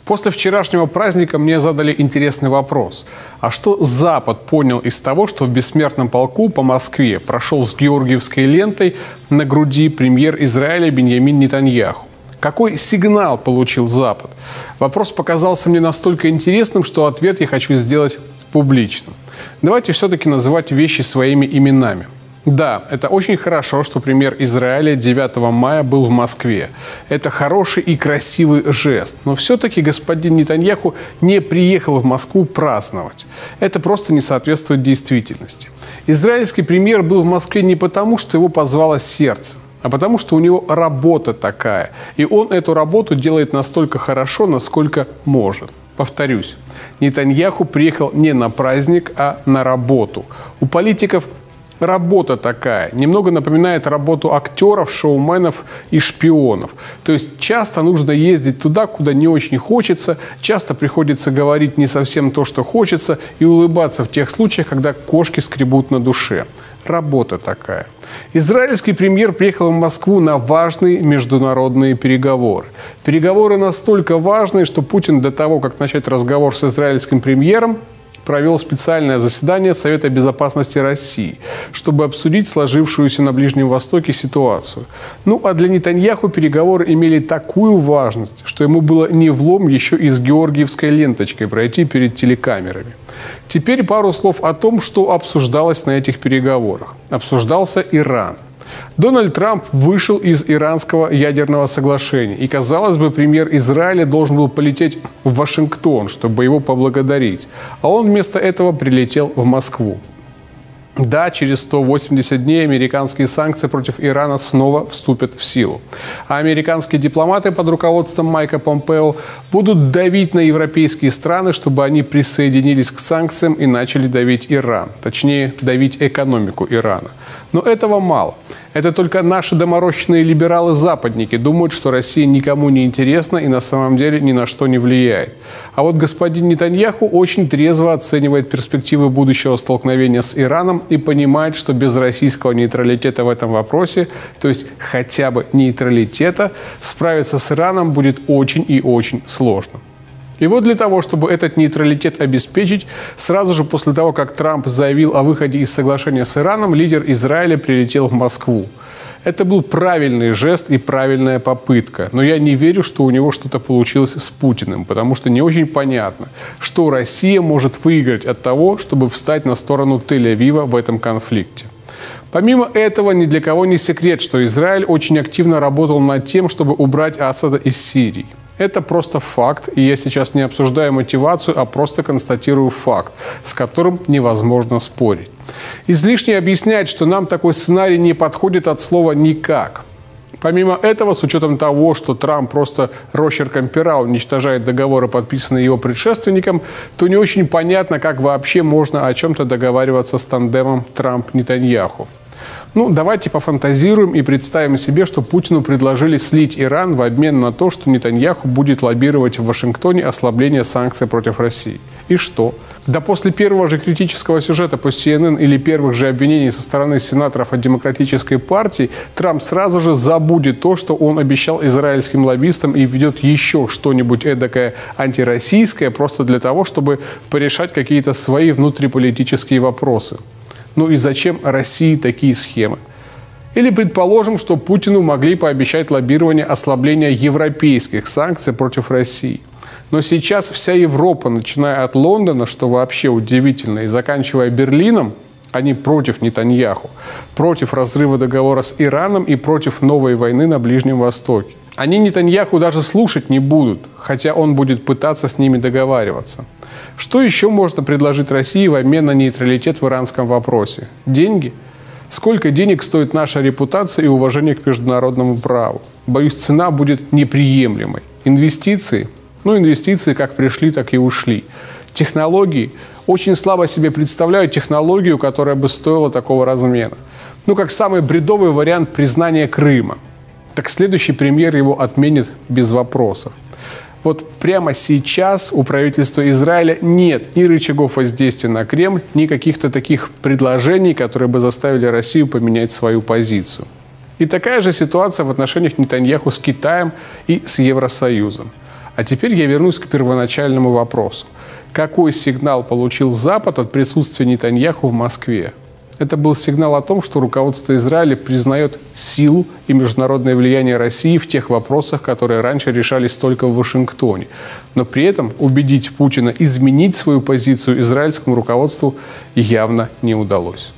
После вчерашнего праздника мне задали интересный вопрос. А что Запад понял из того, что в бессмертном полку по Москве прошел с георгиевской лентой на груди премьер Израиля Биньямин Нетаньяху? Какой сигнал получил Запад? Вопрос показался мне настолько интересным, что ответ я хочу сделать публичным. Давайте все-таки называть вещи своими именами. Да, это очень хорошо, что премьер Израиля 9 мая был в Москве. Это хороший и красивый жест. Но все-таки господин Нетаньяху не приехал в Москву праздновать. Это просто не соответствует действительности. Израильский премьер был в Москве не потому, что его позвало сердце, а потому что у него работа такая. И он эту работу делает настолько хорошо, насколько может. Повторюсь, Нетаньяху приехал не на праздник, а на работу. У политиков работа такая. Немного напоминает работу актеров, шоуменов и шпионов. То есть часто нужно ездить туда, куда не очень хочется, часто приходится говорить не совсем то, что хочется, и улыбаться в тех случаях, когда кошки скребут на душе. Работа такая. Израильский премьер приехал в Москву на важные международные переговоры. Переговоры настолько важные, что Путин до того, как начать разговор с израильским премьером, провел специальное заседание Совета безопасности России, чтобы обсудить сложившуюся на Ближнем Востоке ситуацию. Ну а для Нетаньяху переговоры имели такую важность, что ему было не влом еще и с георгиевской ленточкой пройти перед телекамерами. Теперь пару слов о том, что обсуждалось на этих переговорах. Обсуждался Иран. Дональд Трамп вышел из иранского ядерного соглашения. И, казалось бы, премьер Израиля должен был полететь в Вашингтон, чтобы его поблагодарить. А он вместо этого прилетел в Москву. Да, через 180 дней американские санкции против Ирана снова вступят в силу. А американские дипломаты под руководством Майка Помпео будут давить на европейские страны, чтобы они присоединились к санкциям и начали давить Иран. Точнее, давить экономику Ирана. Но этого мало. Это только наши доморощенные либералы-западники думают, что Россия никому не интересна и на самом деле ни на что не влияет. А вот господин Нетаньяху очень трезво оценивает перспективы будущего столкновения с Ираном и понимает, что без российского нейтралитета в этом вопросе, то есть хотя бы нейтралитета, справиться с Ираном будет очень и очень сложно. И вот для того, чтобы этот нейтралитет обеспечить, сразу же после того, как Трамп заявил о выходе из соглашения с Ираном, лидер Израиля прилетел в Москву. Это был правильный жест и правильная попытка. Но я не верю, что у него что-то получилось с Путиным, потому что не очень понятно, что Россия может выиграть от того, чтобы встать на сторону Тель-Авива в этом конфликте. Помимо этого, ни для кого не секрет, что Израиль очень активно работал над тем, чтобы убрать Асада из Сирии. Это просто факт, и я сейчас не обсуждаю мотивацию, а просто констатирую факт, с которым невозможно спорить. Излишне объяснять, что нам такой сценарий не подходит от слова «никак». Помимо этого, с учетом того, что Трамп просто росчерком пера уничтожает договоры, подписанные его предшественником, то не очень понятно, как вообще можно о чем-то договариваться с тандемом Трамп-Нетаньяху. Ну, давайте пофантазируем и представим себе, что Путину предложили слить Иран в обмен на то, что Нетаньяху будет лоббировать в Вашингтоне ослабление санкций против России. И что? Да после первого же критического сюжета по CNN или первых же обвинений со стороны сенаторов от Демократической партии Трамп сразу же забудет то, что он обещал израильским лоббистам, и ведет еще что-нибудь эдакое антироссийское просто для того, чтобы порешать какие-то свои внутриполитические вопросы. Ну и зачем России такие схемы? Или предположим, что Путину могли пообещать лоббирование ослабления европейских санкций против России. Но сейчас вся Европа, начиная от Лондона, что вообще удивительно, и заканчивая Берлином, они против Нетаньяху, против разрыва договора с Ираном и против новой войны на Ближнем Востоке. Они Нетаньяху даже слушать не будут, хотя он будет пытаться с ними договариваться. Что еще можно предложить России в обмен на нейтралитет в иранском вопросе? Деньги? Сколько денег стоит наша репутация и уважение к международному праву? Боюсь, цена будет неприемлемой. Инвестиции? Ну, инвестиции как пришли, так и ушли. Технологии? Очень слабо себе представляю технологию, которая бы стоила такого размера. Ну, как самый бредовый вариант признания Крыма. Так следующий премьер его отменит без вопросов. Вот прямо сейчас у правительства Израиля нет ни рычагов воздействия на Кремль, ни каких-то таких предложений, которые бы заставили Россию поменять свою позицию. И такая же ситуация в отношениях Нетаньяху с Китаем и с Евросоюзом. А теперь я вернусь к первоначальному вопросу. Какой сигнал получил Запад от присутствия Нетаньяху в Москве? Это был сигнал о том, что руководство Израиля признает силу и международное влияние России в тех вопросах, которые раньше решались только в Вашингтоне. Но при этом убедить Путина изменить свою позицию израильскому руководству явно не удалось.